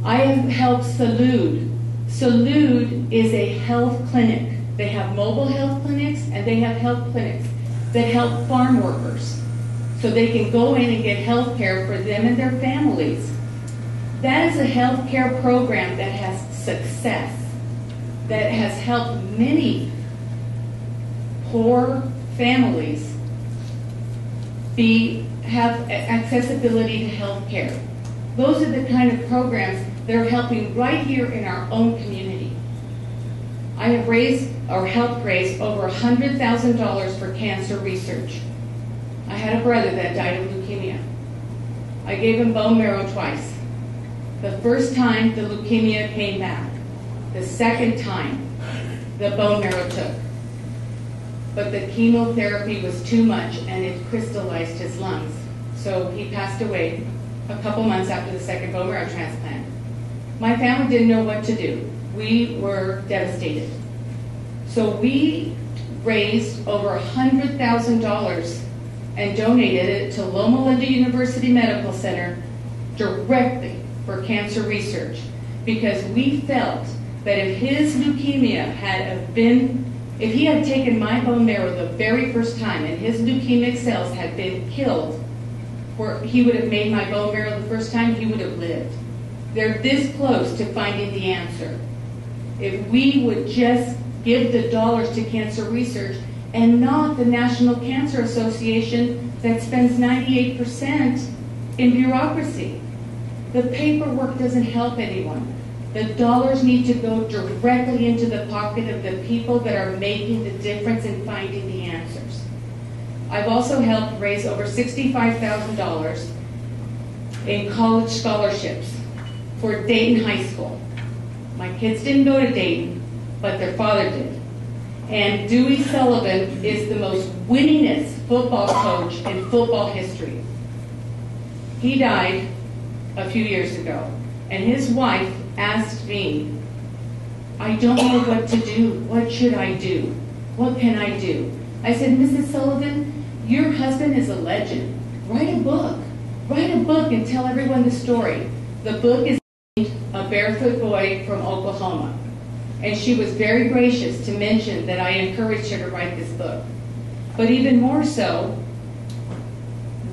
I have helped Salud. Salud is a health clinic. They have mobile health clinics and they have health clinics that help farm workers so they can go in and get health care for them and their families. That is a health care program that has success, that has helped many poor families have accessibility to health care. Those are the kind of programs that are helping right here in our own community. I have raised or helped raise over $100,000 for cancer research. I had a brother that died of leukemia. I gave him bone marrow twice. The first time, the leukemia came back. The second time, the bone marrow took. But the chemotherapy was too much and it crystallized his lungs. So he passed away a couple months after the second bone marrow transplant. My family didn't know what to do. We were devastated. So we raised over $100,000 and donated it to Loma Linda University Medical Center directly for cancer research, because we felt that if his leukemia if he had taken my bone marrow the very first time and his leukemic cells had been killed, or he would have made my bone marrow the first time, he would have lived. They're this close to finding the answer. If we would just give the dollars to cancer research and not the National Cancer Association that spends 98% in bureaucracy. The paperwork doesn't help anyone. The dollars need to go directly into the pocket of the people that are making the difference in finding the answers. I've also helped raise over $65,000 in college scholarships for Dayton High School. My kids didn't go to Dayton, but their father did. And Dewey Sullivan is the most winningest football coach in football history. He died a few years ago, and his wife asked me, I don't know what to do. What should I do? What can I do? I said, Mrs. Sullivan, your husband is a legend. Write a book. Write a book and tell everyone the story. The book is named A Barefoot Boy from Oklahoma. And she was very gracious to mention that I encouraged her to write this book. But even more so,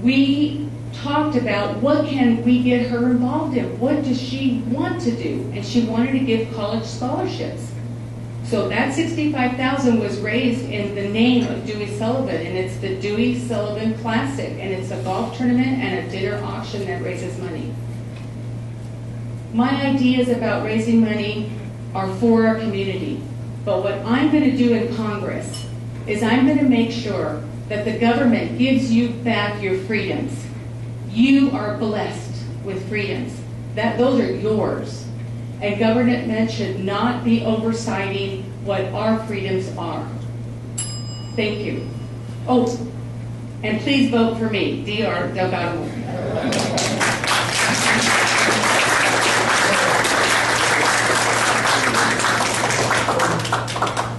we talked about what can we get her involved in? What does she want to do? And she wanted to give college scholarships. So that $65,000 was raised in the name of Dewey Sullivan, and it's the Dewey Sullivan Classic, and it's a golf tournament and a dinner auction that raises money. My ideas about raising money are for our community, but what I'm going to do in Congress is I'm going to make sure that the government gives you back your freedoms. You are blessed with freedoms. Those are yours. And government should not be oversighting what our freedoms are. Thank you. Oh, and please vote for me, Dr. Delgado.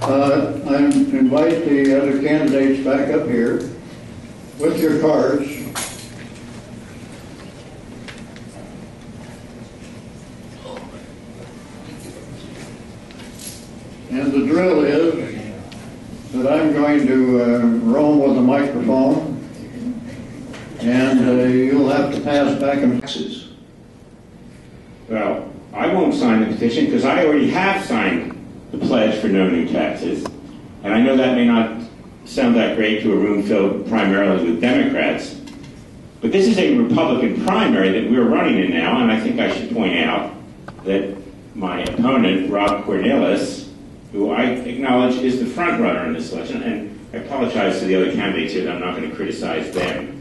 I invite the other candidates back up here with your cards. And the drill is that I'm going to roam with a microphone, and you'll have to pass back and taxes. Well, I won't sign the petition because I already have signed the pledge for no new taxes. And I know that may not sound that great to a room filled primarily with Democrats, but this is a Republican primary that we're running in now, and I think I should point out that my opponent, Rob Cornilles, who I acknowledge is the front runner in this election, and I apologize to the other candidates here that I'm not going to criticize them,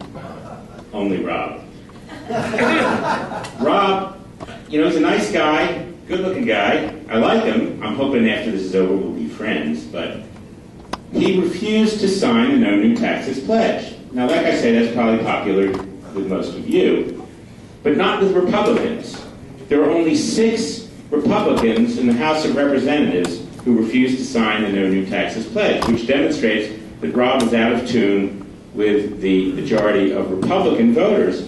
only Rob. Rob, you know, he's a nice guy, good-looking guy. I like him. I'm hoping after this is over we'll be friends, but he refused to sign the No New Taxes pledge. Now, like I say, that's probably popular with most of you, but not with Republicans. There are only 6 Republicans in the House of Representatives who refused to sign the No New Taxes pledge, which demonstrates that Rob was out of tune with the majority of Republican voters.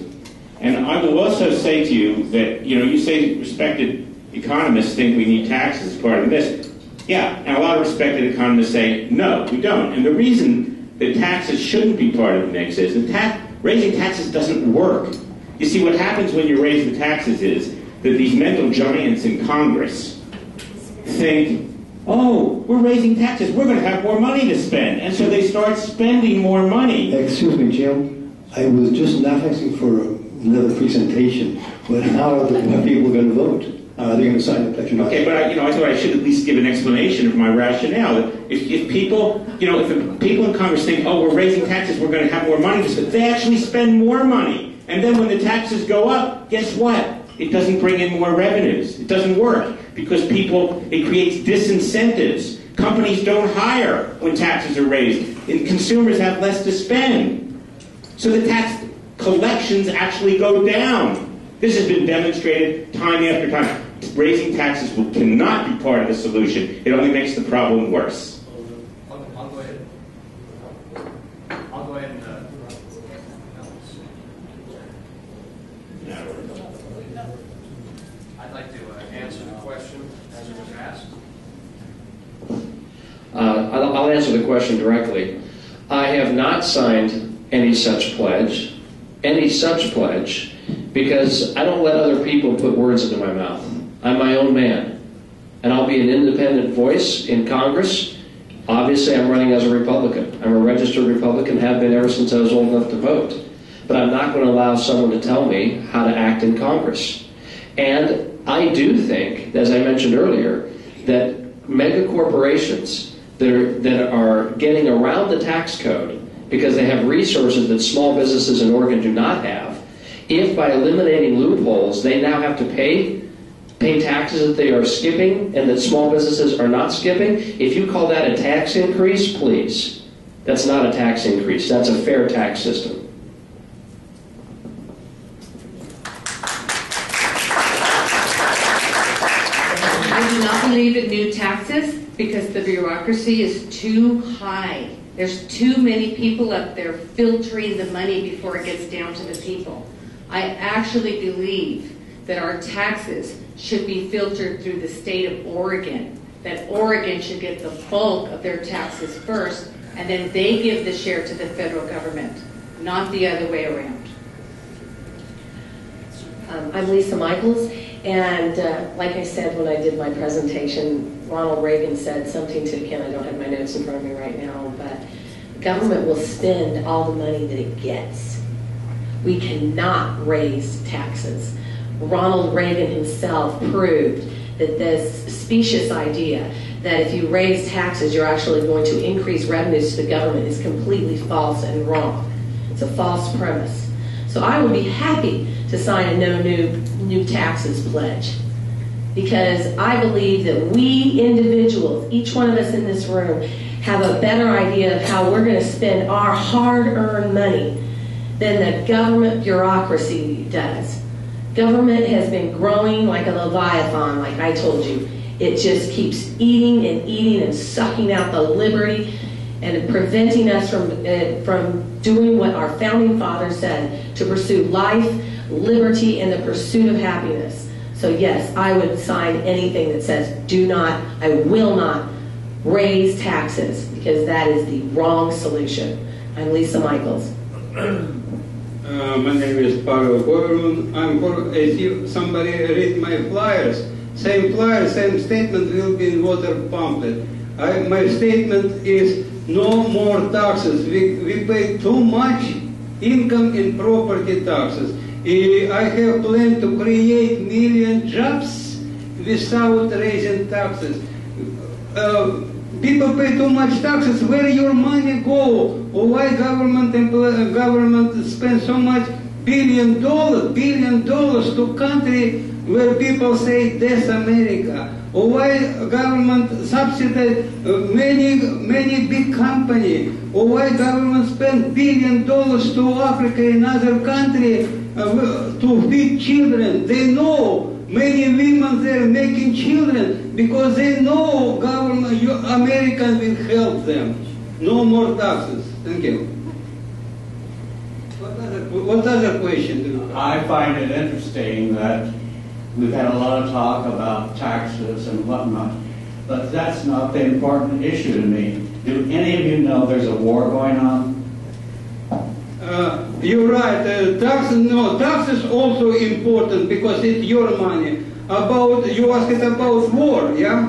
And I will also say to you that, you say respected economists think we need taxes as part of this. Yeah, and a lot of respected economists say, no, we don't. And the reason that taxes shouldn't be part of the mix is that raising taxes doesn't work. You see, what happens when you raise the taxes is that these mental giants in Congress think, oh, we're raising taxes, we're going to have more money to spend. And so they start spending more money. Excuse me, Jim. I was just not asking for another presentation, but how are the people going to vote? Are they going to sign the pledge or not? Okay, but I thought I should at least give an explanation of my rationale. If people, if the people in Congress think, oh, we're raising taxes, we're going to have more money to spend, they actually spend more money. And then when the taxes go up, guess what? It doesn't bring in more revenues. It doesn't work because it creates disincentives. Companies don't hire when taxes are raised, and consumers have less to spend. So the tax collections actually go down. This has been demonstrated time after time. Raising taxes cannot be part of the solution. It only makes the problem worse. I'll go ahead. I'll go ahead and I'd like to answer the question as it was asked. I'll answer the question directly. I have not signed any such pledge, because I don't let other people put words into my mouth. I'm my own man, and I'll be an independent voice in Congress. Obviously, I'm running as a Republican. I'm a registered Republican, have been ever since I was old enough to vote. But I'm not going to allow someone to tell me how to act in Congress. And I do think, as I mentioned earlier, that mega corporations that are getting around the tax code because they have resources that small businesses in Oregon do not have, if by eliminating loopholes they now have to pay taxes that they are skipping and that small businesses are not skipping, if you call that a tax increase, please. That's not a tax increase. That's a fair tax system. I do not believe in new taxes because the bureaucracy is too high. There's too many people up there filtering the money before it gets down to the people. I actually believe that our taxes should be filtered through the state of Oregon, that Oregon should get the bulk of their taxes first, and then they give the share to the federal government, not the other way around. I'm Lisa Michaels, and like I said when I did my presentation, Ronald Reagan said something to Ken, I don't have my notes in front of me right now, but government will spend all the money that it gets. We cannot raise taxes. Ronald Reagan himself proved that this specious idea that if you raise taxes, you're actually going to increase revenues to the government is completely false and wrong. It's a false premise. So I would be happy to sign a no new taxes pledge, because I believe that we individuals, each one of us in this room, have a better idea of how we're going to spend our hard-earned money than the government bureaucracy does. Government has been growing like a leviathan, like I told you. It just keeps eating and eating and sucking out the liberty and preventing us from doing what our founding fathers said, to pursue life, liberty, and the pursuit of happiness. So yes, I would sign anything that says I will not raise taxes, because that is the wrong solution. I'm Lisa Michaels. My name is Pavel Gorun. I'm for, if somebody read my flyers, same flyer, same statement will be in water pamphlet. My statement is no more taxes. We pay too much income in property taxes. I have planned to create million jobs without raising taxes. People pay too much taxes. Where your money go? Or why government spend so much billion dollars to country where people say death America? Or why government subsidize many big company? Or why government spend $1 billion to Africa and other country to feed children? They know many women there making children because they know government, American will help them. No more taxes. Thank you. What other What other question do you have? I find it interesting that we've had a lot of talk about taxes and whatnot, but that's not the important issue to me. Do any of you know there's a war going on? You're right. Taxes also important because it's your money. You asked about war, yeah?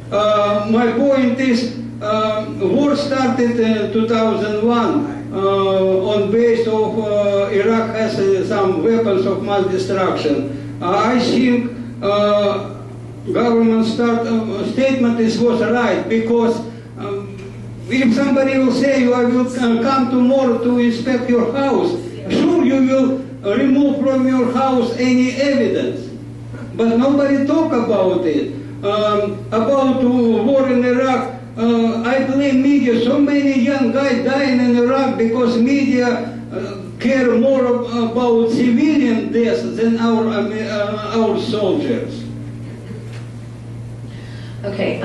My point is, war started in 2001 on base of Iraq has some weapons of mass destruction. I think government statement was right because if somebody will say I will come tomorrow to inspect your house, sure you will remove from your house any evidence. But nobody talk about it. About war in Iraq, I blame media. So many young guys dying in Iraq because media care more about civilian deaths than our soldiers. Okay,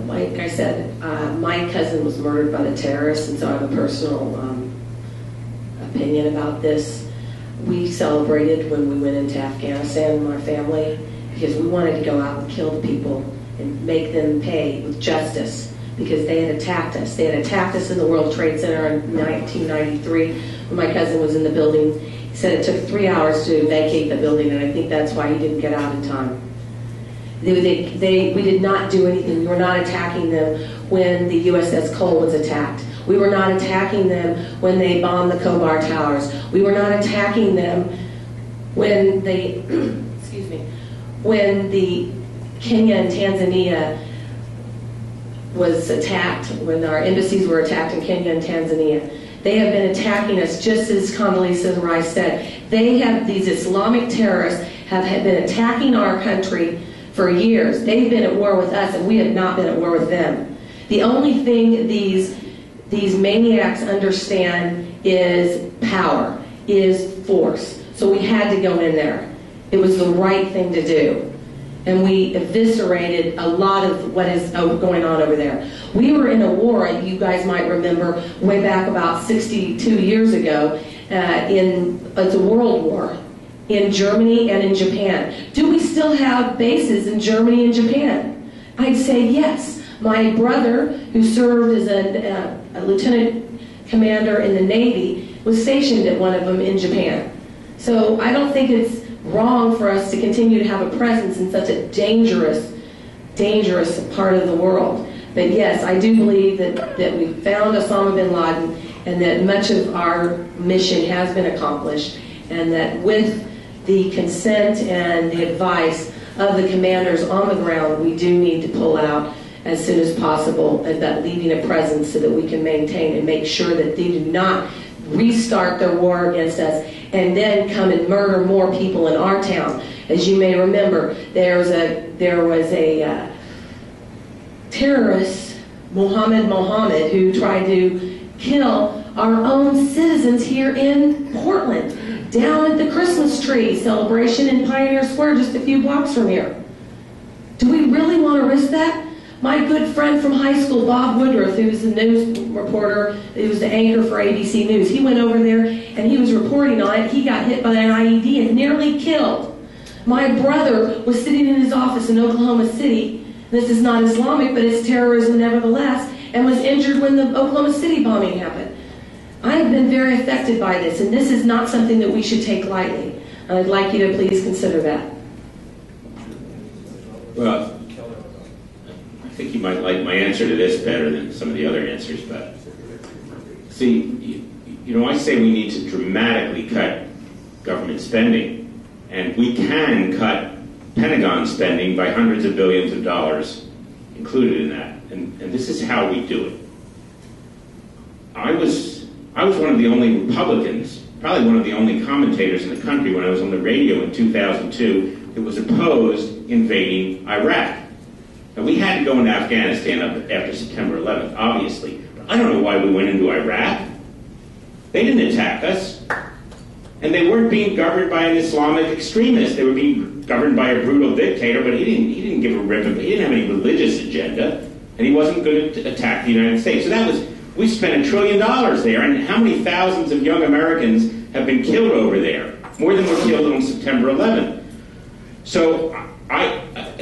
like I said, my cousin was murdered by the terrorists, and so I have a personal opinion about this. We celebrated when we went into Afghanistan, my family, because we wanted to go out and kill the people and make them pay with justice because they had attacked us. They had attacked us in the World Trade Center in 1993 when my cousin was in the building. He said it took 3 hours to vacate the building, and I think that's why he didn't get out in time. We did not do anything. We were not attacking them when the USS Cole was attacked. We were not attacking them when they bombed the Kobar Towers. We were not attacking them when they, when the Kenya and Tanzania was attacked, when our embassies were attacked in Kenya and Tanzania. They have been attacking us just as Condoleezza Rice said. These Islamic terrorists have been attacking our country for years. They've been at war with us, and we have not been at war with them. The only thing these maniacs understand is power, is force. So we had to go in there. It was the right thing to do. And we eviscerated a lot of what is going on over there. We were in a war, you guys might remember, way back about 62 years ago, it's a world war, in Germany and in Japan. Do we still have bases in Germany and Japan? I'd say yes. My brother, who served as a lieutenant commander in the Navy, was stationed at one of them in Japan. So I don't think it's wrong for us to continue to have a presence in such a dangerous part of the world. But yes, I do believe that we found Osama bin Laden and that much of our mission has been accomplished, and that with the consent and the advice of the commanders on the ground, we do need to pull out as soon as possible, and that leaving a presence so that we can maintain and make sure that they do not restart their war against us and then come and murder more people in our town. As you may remember, there was a terrorist, Mohammed, who tried to kill our own citizens here in Portland, down at the Christmas tree celebration in Pioneer Square, just a few blocks from here. Do we really want to risk that? My good friend from high school, Bob Woodruff, who was the news reporter, he was the anchor for ABC News, he went over there and he was reporting on it. He got hit by an IED and nearly killed. My brother was sitting in his office in Oklahoma City. This is not Islamic, but it's terrorism nevertheless, and was injured when the Oklahoma City bombing happened. I have been very affected by this, and this is not something that we should take lightly. And I'd like you to please consider that. Well, I think you might like my answer to this better than some of the other answers, but see, I say we need to dramatically cut government spending, and we can cut Pentagon spending by hundreds of billions of dollars included in that, and this is how we do it. I was one of the only Republicans, probably one of the only commentators in the country when I was on the radio in 2002 that was opposed invading Iraq. Now, we had to go into Afghanistan after September 11th, obviously. But I don't know why we went into Iraq. They didn't attack us. And they weren't being governed by an Islamic extremist. They were being governed by a brutal dictator, but he didn't give a rip. He didn't have any religious agenda, and he wasn't going to attack the United States. So we spent $1 trillion there, and how many thousands of young Americans have been killed over there, more than were killed on September 11th. So,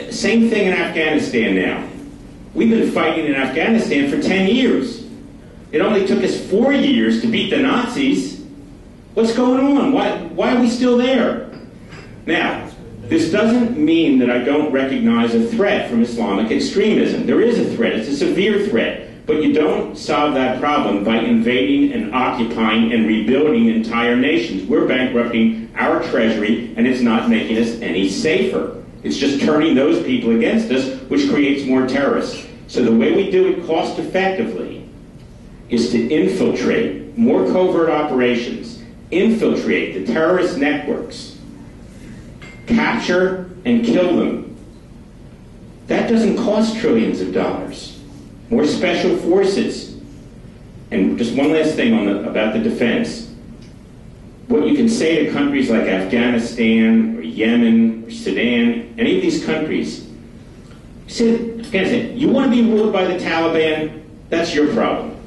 same thing in Afghanistan now. We've been fighting in Afghanistan for 10 years. It only took us 4 years to beat the Nazis. What's going on? Why are we still there? Now, this doesn't mean that I don't recognize a threat from Islamic extremism. There is a threat. It's a severe threat. But you don't solve that problem by invading and occupying and rebuilding entire nations. We're bankrupting our treasury, and it's not making us any safer. It's just turning those people against us, which creates more terrorists. So the way we do it cost effectively is to infiltrate more covert operations, infiltrate the terrorist networks, capture and kill them. That doesn't cost trillions of dollars. More special forces. And just one last thing about the defense. What you can say to countries like Afghanistan or Yemen or Sudan, any of these countries, you say, Afghanistan, you want to be ruled by the Taliban? That's your problem.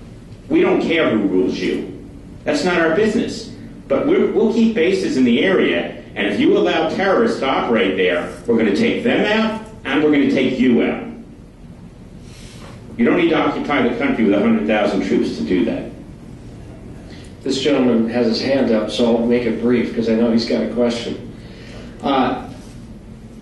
We don't care who rules you. That's not our business. But we'll keep bases in the area, and if you allow terrorists to operate there, we're going to take them out, and we're going to take you out. You don't need to occupy the country with 100,000 troops to do that. This gentleman has his hand up, so I'll make it brief because I know he's got a question.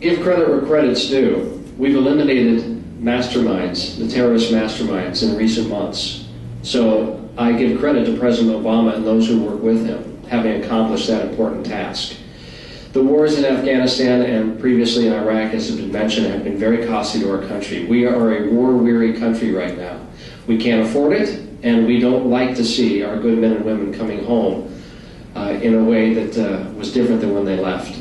Give credit where credit's due. We've eliminated masterminds, the terrorist masterminds, in recent months. So I give credit to President Obama and those who work with him, having accomplished that important task. The wars in Afghanistan and previously in Iraq, as has been mentioned, have been very costly to our country. We are a war-weary country right now. We can't afford it, and we don't like to see our good men and women coming home in a way that was different than when they left.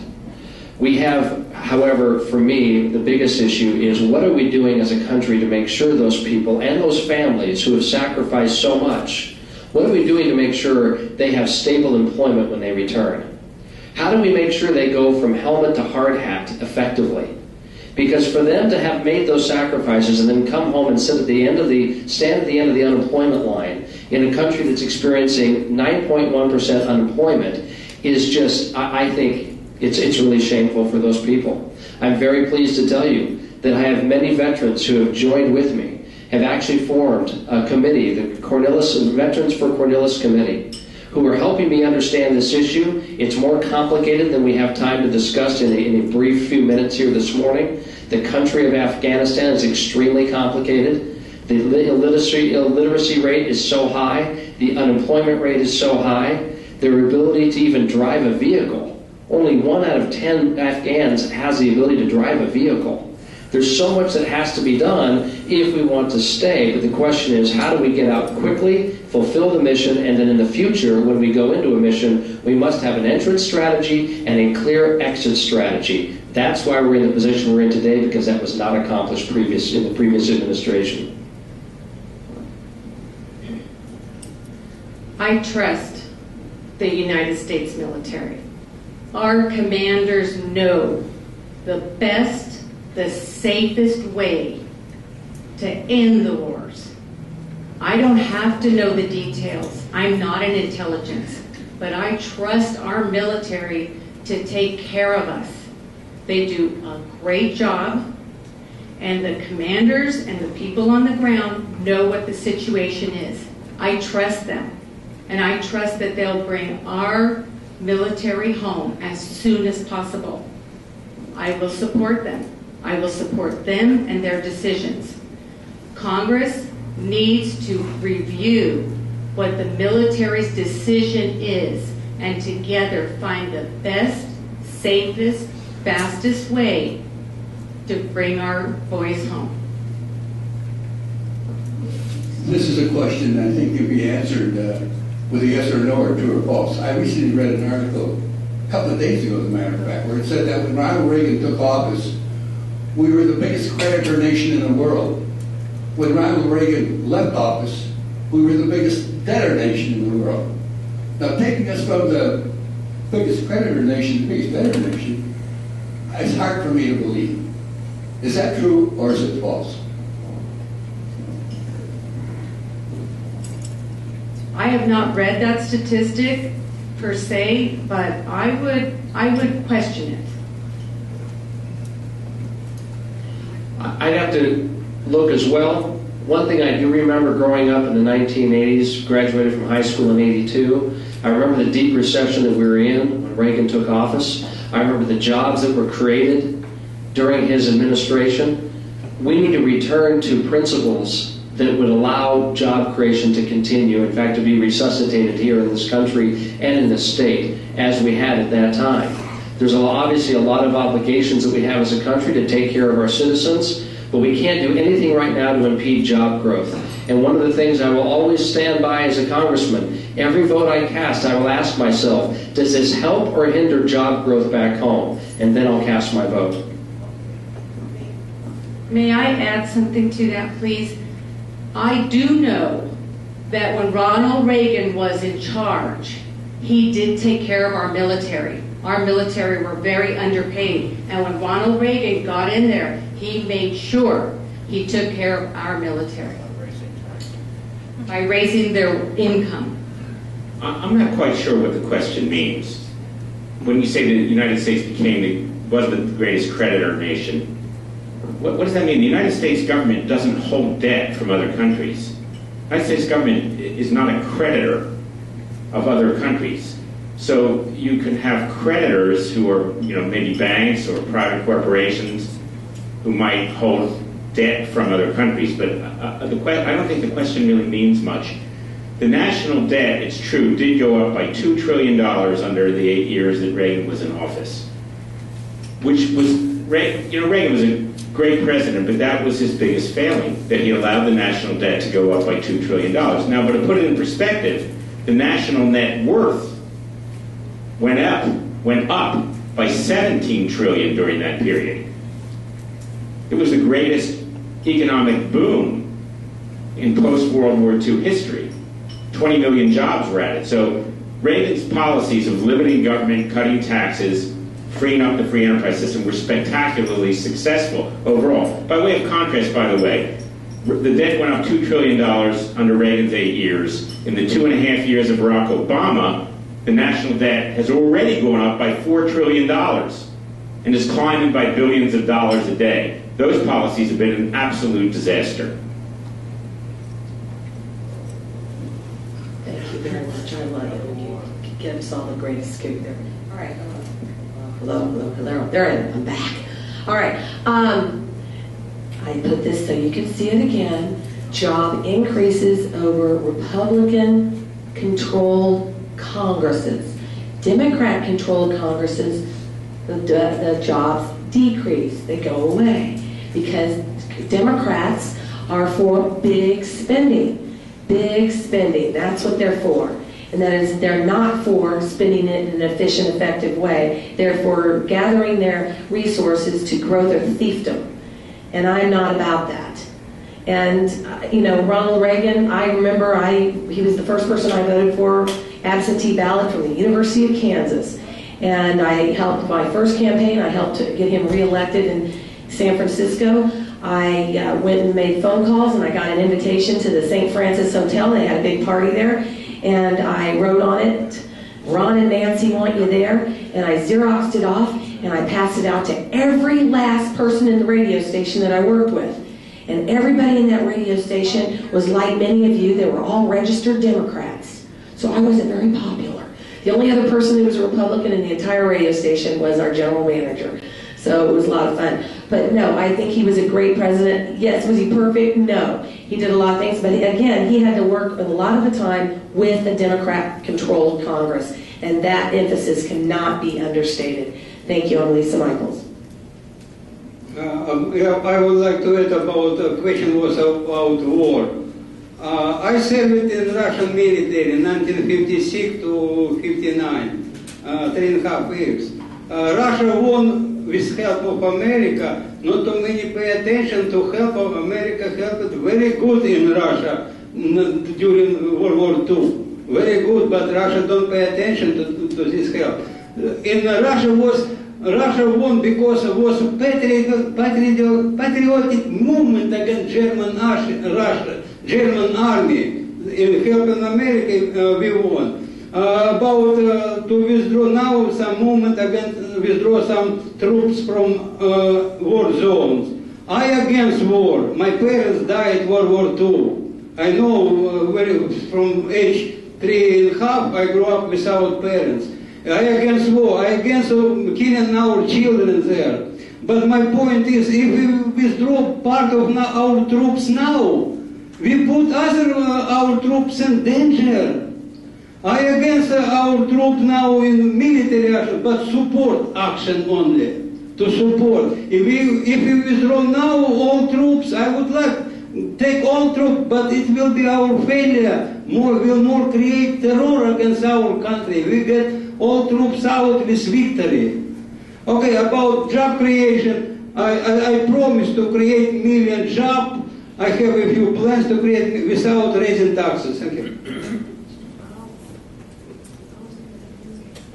We have, however, for me, the biggest issue is what are we doing as a country to make sure those people and those families who have sacrificed so much, what are we doing to make sure they have stable employment when they return? How do we make sure they go from helmet to hard hat effectively? Because for them to have made those sacrifices and then come home and stand at the end of the unemployment line in a country that's experiencing 9.1% unemployment is just, I think, it's really shameful for those people. I'm very pleased to tell you that I have many veterans who have joined with me, have actually formed a committee, the Cornilles, Veterans for Cornilles Committee, who are helping me understand this issue. It's more complicated than we have time to discuss in a brief few minutes here this morning. The country of Afghanistan is extremely complicated. The illiteracy rate is so high. The unemployment rate is so high. Their ability to even drive a vehicle. Only 1 out of 10 Afghans has the ability to drive a vehicle. There's so much that has to be done if we want to stay, but the question is, how do we get out quickly, fulfill the mission, and then in the future, when we go into a mission, we must have an entrance strategy and a clear exit strategy. That's why we're in the position we're in today, because that was not accomplished in the previous administration. I trust the United States military. Our commanders know the best, the safest way to end the wars. I don't have to know the details. I'm not in intelligence, but I trust our military to take care of us. They do a great job, and the commanders and the people on the ground know what the situation is. I trust them, and I trust that they'll bring our military home as soon as possible. I will support them. I will support them and their decisions. Congress needs to review what the military's decision is and together find the best, safest, fastest way to bring our boys home. This is a question I think can be answered with a yes or no or true or false. I recently read an article a couple of days ago, as a matter of fact, where it said that when Ronald Reagan took office, we were the biggest creditor nation in the world. When Ronald Reagan left office, we were the biggest debtor nation in the world. Now, taking us from the biggest creditor nation to the biggest debtor nation, it's hard for me to believe. Is that true or is it false? I have not read that statistic, per se, but I would question it. I'd have to look as well. One thing I do remember growing up in the 1980s, graduated from high school in '82, I remember the deep recession that we were in when Reagan took office. I remember the jobs that were created during his administration. We need to return to principles that would allow job creation to continue, in fact, to be resuscitated here in this country and in this state as we had at that time. There's obviously a lot of obligations that we have as a country to take care of our citizens, but we can't do anything right now to impede job growth. And one of the things I will always stand by as a congressman, every vote I cast, I will ask myself, does this help or hinder job growth back home? And then I'll cast my vote. May I add something to that, please? I do know that when Ronald Reagan was in charge, he did take care of our military. Our military were very underpaid. And when Ronald Reagan got in there, he made sure he took care of our military by raising their income. I'm not quite sure what the question means. When you say the United States was the greatest creditor nation, what does that mean? The United States government doesn't hold debt from other countries. The United States government is not a creditor of other countries. So you can have creditors who are, maybe banks or private corporations who might hold debt from other countries, but I don't think the question really means much. The national debt, it's true, did go up by $2 trillion under the 8 years that Reagan was in office, which was, Reagan was a great president, but that was his biggest failing, that he allowed the national debt to go up by $2 trillion. Now, but to put it in perspective, the national net worth went up by $17 trillion during that period. It was the greatest economic boom in post-World War II history. 20 million jobs were added. So Reagan's policies of limiting government, cutting taxes, freeing up the free enterprise system were spectacularly successful overall. By way of contrast, by the way, the debt went up $2 trillion under Reagan's 8 years. In the 2.5 years of Barack Obama, the national debt has already gone up by $4 trillion and is climbing by billions of dollars a day. Those policies have been an absolute disaster. Thank you very much. I love it when you give us all the greatest scoop there. All right. Hello. There I am. I'm back. All right. I put this so you can see it again. Job increases over Republican-controlled Congresses. Democrat-controlled Congresses, the jobs decrease. They go away because Democrats are for big spending. Big spending. That's what they're for. And that is, they're not for spending it in an efficient, effective way. They're for gathering their resources to grow their fiefdom. And I'm not about that. And, Ronald Reagan, I remember he was the first person I voted for, absentee ballot from the University of Kansas. And I helped my first campaign. I helped to get him reelected in San Francisco. I went and made phone calls, and I got an invitation to the St. Francis Hotel. They had a big party there. And I wrote on it, "Ron and Nancy want you there." And I Xeroxed it off, and I passed it out to every last person in the radio station that I worked with. And everybody in that radio station was like many of you. They were all registered Democrats. So I wasn't very popular. The only other person who was a Republican in the entire radio station was our general manager. So it was a lot of fun. But no, I think he was a great president. Yes, was he perfect? No. He did a lot of things. But again, he had to work a lot of the time with a Democrat-controlled Congress. And that emphasis cannot be understated. Thank you. I'm Lisa Michaels. I would like to add about the question was about war. I served in Russian military 1956 to 59, 3.5 years. Russia won with help of America. Not too many pay attention to help of America. Helped very good in Russia during World War II. Very good, but Russia don't pay attention to this help. In Russia won because it was a patriotic movement against German army. In helping America, we won. about to withdraw now some movement against withdraw some troops from war zones. I against war. My parents died World War II. I know from age 3.5 I grew up without parents. I against war. I against killing our children there. But my point is, if we withdraw part of our troops now, we put our troops in danger. I against our troops now in military action, but support action only. To support. If we withdraw now all troops, I would like take all troops, but it will be our failure. Will create terror against our country. We get all troops out with victory. Okay, about job creation, I promise to create million jobs. I have a few plans to create without raising taxes. Thank you.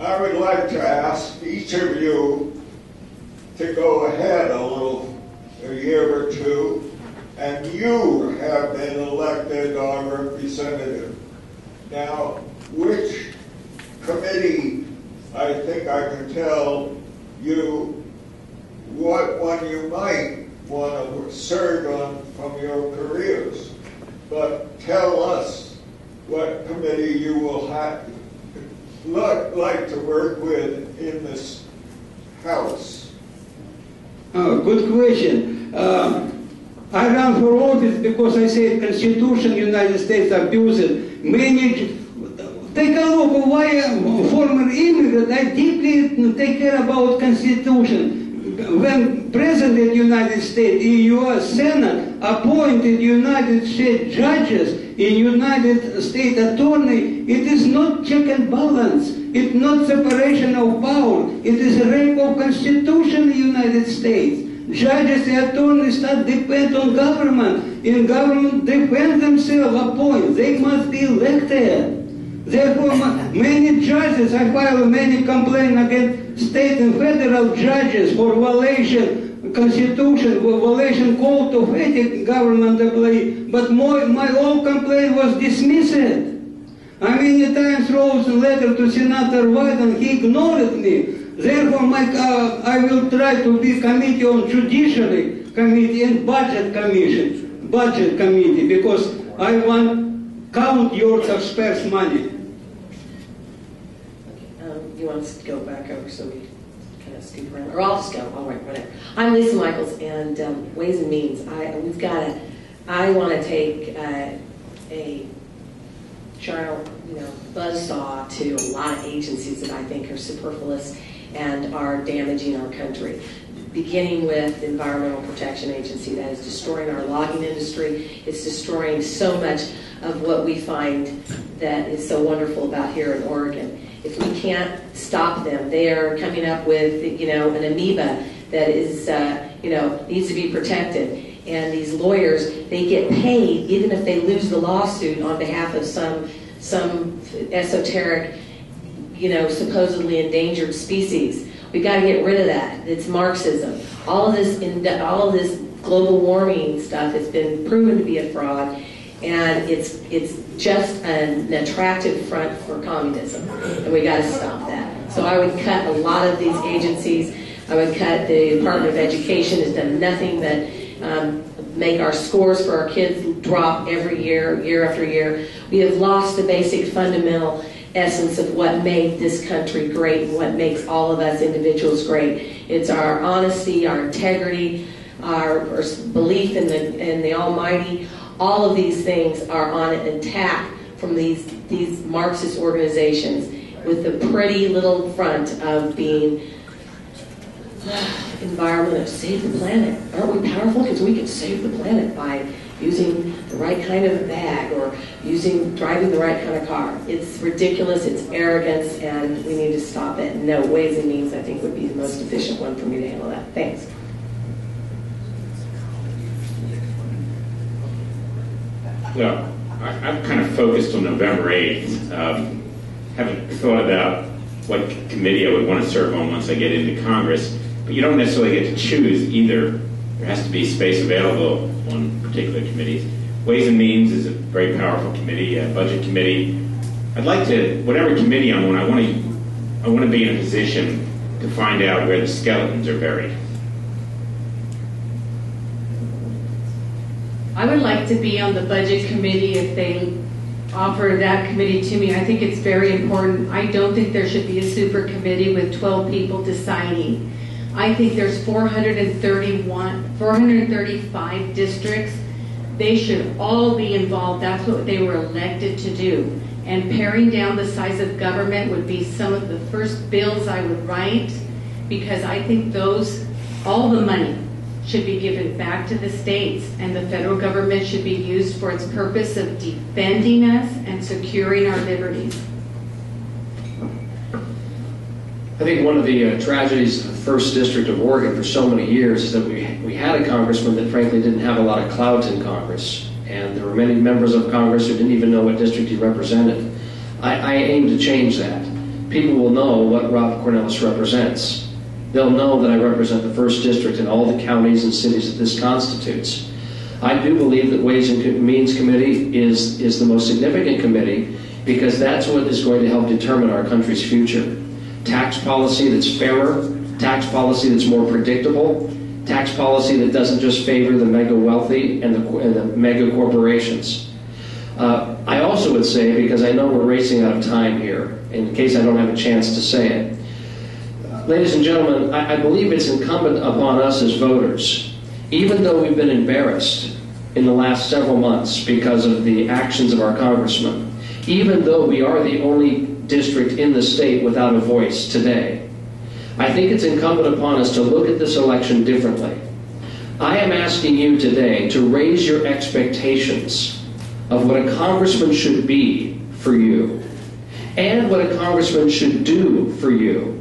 I would like to ask each of you to go ahead a year or two, and you have been elected our representative. Now, which committee, I think I can tell you what one you might want to serve on from your careers, but tell us what committee you will like to work with in this House. Good question. I ran for office because I said Constitution United States abused. Take a look why former immigrant, I deeply take care about Constitution. When President United States, U.S. Senate appointed United States judges in United States Attorney, it is not check and balance. It's not separation of power. It is a rape of Constitution in the United States. Judges and attorneys not depend on government. In government, defend themselves, appoint. They must be elected. Therefore, many judges, I file many complaints against state and federal judges for violation Constitution, violation code of ethics, government employee. But my own complaint was dismissed. I many times wrote a letter to Senator White and he ignored me. Therefore, I will try to be committee on judiciary committee and budget committee, because I want count your taxpayers' money. You want us to go back over so we kind of scoop around, or I'll just go. All right, whatever. I'm Lisa Michaels, and Ways and Means. I want to take a child, buzzsaw to a lot of agencies that I think are superfluous and are damaging our country. Beginning with the Environmental Protection Agency, that is destroying our logging industry. It's destroying so much of what we find that is so wonderful about here in Oregon. If we can't stop them, they are coming up with, an amoeba that is, needs to be protected. And these lawyers, they get paid even if they lose the lawsuit on behalf of some esoteric, supposedly endangered species. We've got to get rid of that. It's Marxism. All of this global warming stuff has been proven to be a fraud, and it's just an attractive front for communism, and we got to stop that. So I would cut a lot of these agencies. I would cut the Department of Education. Has done nothing but make our scores for our kids drop every year, year after year. We have lost the basic fundamental essence of what made this country great and what makes all of us individuals great. It's our honesty, our integrity, our belief in the Almighty. All of these things are on attack from these Marxist organizations with the pretty little front of being environment, save the planet. Aren't we powerful because we can save the planet by using the right kind of bag or driving the right kind of car? It's ridiculous, it's arrogance, and we need to stop it. No, Ways and Means, I think, would be the most efficient one for me to handle that. Thanks. Well, I'm kind of focused on November 8th. Haven't thought about what committee I would want to serve on once I get into Congress. But you don't necessarily get to choose either. There has to be space available on particular committees. Ways and Means is a very powerful committee. Budget committee I'd like to, whatever committee I'm on, I want to be in a position to find out where the skeletons are buried. I would like to be on the budget committee if they offer that committee to me. I think it's very important. I don't think there should be a super committee with 12 people deciding. I think there's 435 districts. They should all be involved. That's what they were elected to do. And paring down the size of government would be some of the first bills I would write, because I think all the money should be given back to the states, and the federal government should be used for its purpose of defending us and securing our liberties. I think one of the tragedies of the 1st District of Oregon for so many years is that we had a congressman that frankly didn't have a lot of clout in Congress. And there were many members of Congress who didn't even know what district he represented. I aim to change that. People will know what Rob Cornilles represents. They'll know that I represent the 1st District in all the counties and cities that this constitutes. I do believe that Ways and Means Committee is the most significant committee, because that's what is going to help determine our country's future. Tax policy that's fairer, tax policy that's more predictable, tax policy that doesn't just favor the mega wealthy and the mega corporations. I also would say, because I know we're racing out of time here, in case I don't have a chance to say it, ladies and gentlemen, I believe it's incumbent upon us as voters, even though we've been embarrassed in the last several months because of the actions of our congressman, even though we are the only district in the state without a voice today, I think it's incumbent upon us to look at this election differently. I am asking you today to raise your expectations of what a congressman should be for you and what a congressman should do for you.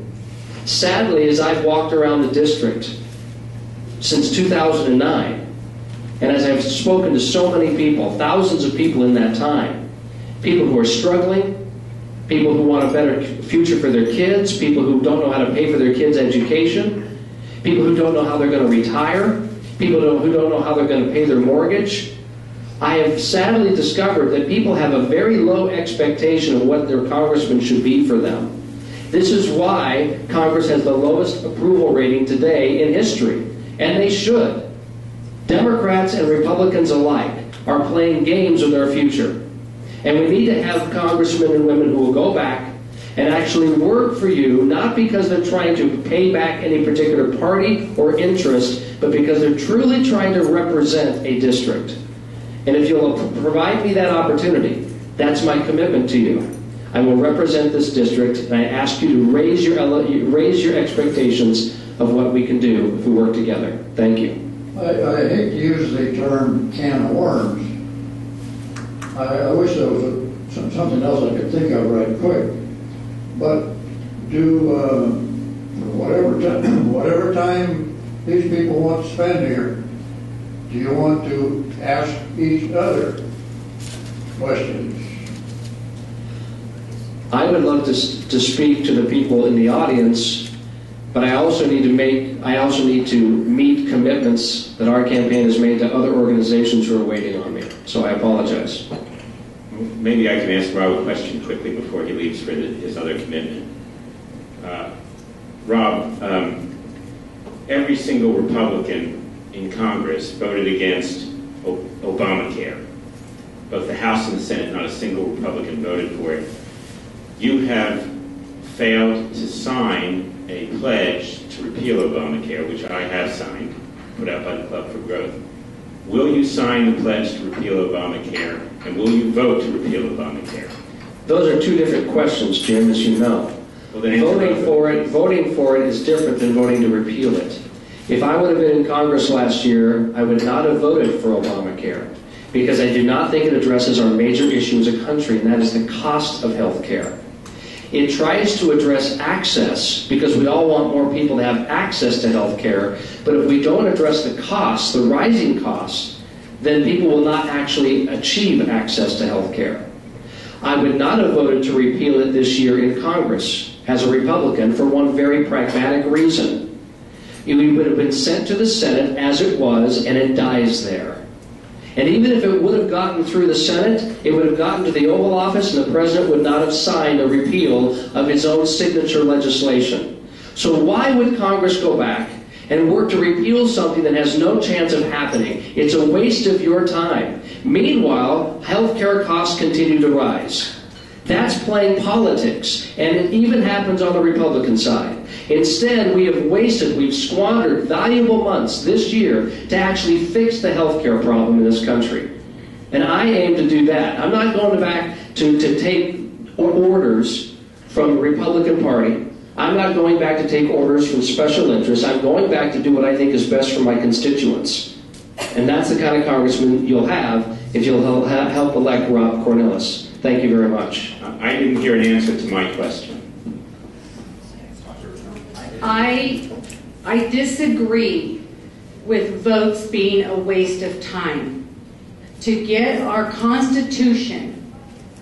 Sadly, as I've walked around the district since 2009, and as I've spoken to so many people, thousands of people in that time, people who are struggling, people who want a better future for their kids, people who don't know how to pay for their kids' education, people who don't know how they're going to retire, people who don't know how they're going to pay their mortgage. I have sadly discovered that people have a very low expectation of what their congressman should be for them. This is why Congress has the lowest approval rating today in history, and they should. Democrats and Republicans alike are playing games with our future. And we need to have congressmen and women who will go back and actually work for you, not because they're trying to pay back any particular party or interest, but because they're truly trying to represent a district. And if you'll provide me that opportunity, that's my commitment to you. I will represent this district, and I ask you to raise your expectations of what we can do if we work together. Thank you. I hate to use the term can of worms. I wish there was something else I could think of right quick. But whatever time these people want to spend here, do you want to ask each other questions? I would love to speak to the people in the audience, but I also need to meet commitments that our campaign has made to other organizations who are waiting on me. So I apologize. Maybe I can ask Rob a question quickly before he leaves for his other commitment. Rob, every single Republican in Congress voted against Obamacare. Both the House and the Senate, not a single Republican voted for it. You have failed to sign a pledge to repeal Obamacare, which I have signed, put out by the Club for Growth. Will you sign the pledge to repeal Obamacare, and will you vote to repeal Obamacare? Those are two different questions, Jim, as you know. Well, then voting for it is different than voting to repeal it. If I would have been in Congress last year, I would not have voted for Obamacare, because I do not think it addresses our major issue as a country, and that is the cost of health care. It tries to address access, because we all want more people to have access to health care, but if we don't address the costs, the rising costs, then people will not actually achieve access to health care. I would not have voted to repeal it this year in Congress as a Republican for one very pragmatic reason. It would have been sent to the Senate as it was, and it dies there. And even if it would have gotten through the Senate, it would have gotten to the Oval Office, and the President would not have signed a repeal of his own signature legislation. So why would Congress go back and work to repeal something that has no chance of happening? It's a waste of your time. Meanwhile, health care costs continue to rise. That's playing politics, and it even happens on the Republican side. Instead, we've squandered valuable months this year to actually fix the health care problem in this country. And I aim to do that. I'm not going back to take orders from the Republican Party. I'm not going back to take orders from special interests. I'm going back to do what I think is best for my constituents. And that's the kind of congressman you'll have if you'll help elect Rob Cornilles. Thank you very much. I didn't hear an answer to my question. I disagree with votes being a waste of time. To get our Constitution,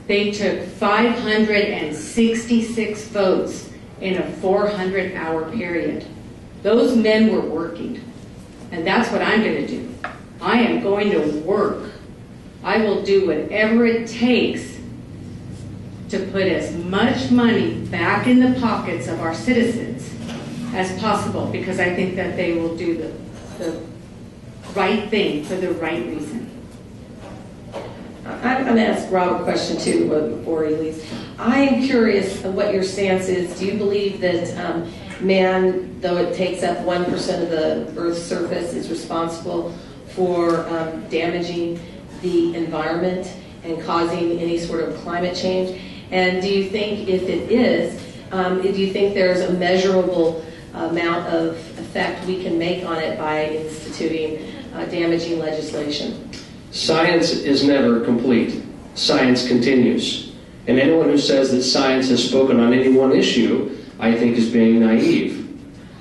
they took 566 votes in a 400-hour period. Those men were working, and that's what I'm going to do. I am going to work. I will do whatever it takes to put as much money back in the pockets of our citizens as possible, because I think that they will do the right thing for the right reason. I'm going to ask Rob a question too before he leaves. I am curious of what your stance is. Do you believe that man, though it takes up 1% of the Earth's surface, is responsible for damaging the environment and causing any sort of climate change? And do you think, if it is, do you think there's a measurable amount of effect we can make on it by instituting damaging legislation? Science is never complete. Science continues. And anyone who says that science has spoken on any one issue, I think, is being naive.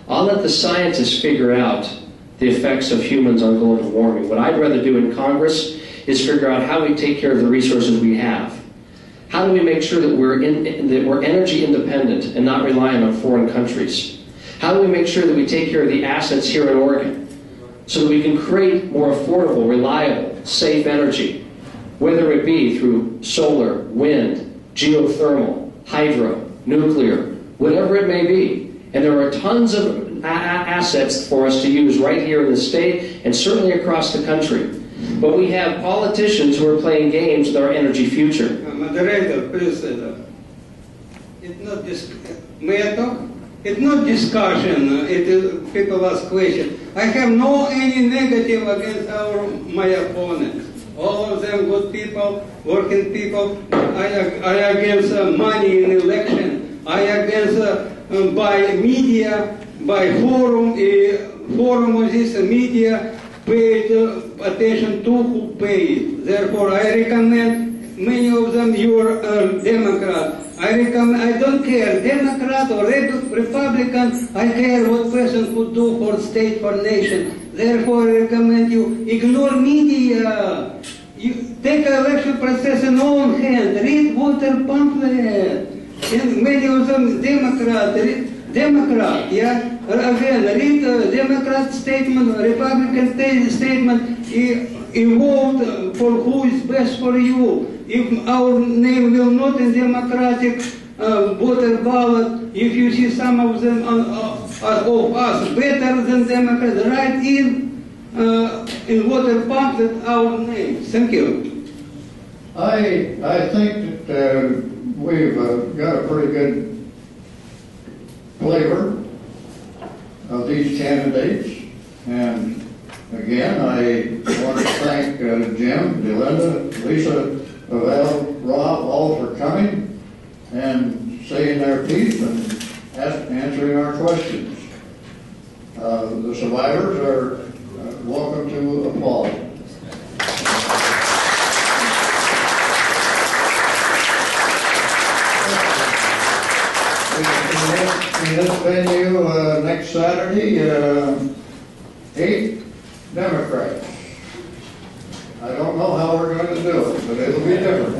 I'll let the scientists figure out the effects of humans on global warming. What I'd rather do in Congress is figure out how we take care of the resources we have. How do we make sure that we're energy independent and not reliant on foreign countries? How do we make sure that we take care of the assets here in Oregon so that we can create more affordable, reliable, safe energy, whether it be through solar, wind, geothermal, hydro, nuclear, whatever it may be. And there are tons of assets for us to use right here in the state and certainly across the country. But we have politicians who are playing games with our energy future. Moderator, please. May I talk? It's not discussion. It is people ask questions. I have no any negative against my opponents. All of them good people, working people. I against money in election. I against by media, by forum of this media paid attention to who paid. Therefore, I recommend many of them you're Democrat. I don't care, Democrat or Republican, I care what person could do for state, for nation. Therefore, I recommend you ignore media. You take election process in own hand. Read voter pamphlet. And many of them Democrat, yeah? Again, read Democrat statement, Republican statement, vote for who is best for you. If our name will not in Democratic voter ballot, if you see some of them of us better than Democrats, write in voter pamphlet our name. Thank you. I think that we've got a pretty good flavor of these candidates, and again, I want to thank Jim, Delinda, Lisa, Val, Rob, all for coming and saying their piece and answering our questions. The survivors are welcome to applaud. In this venue next Saturday, 8 Democrats. I don't know how we're going to do it, but it'll be different.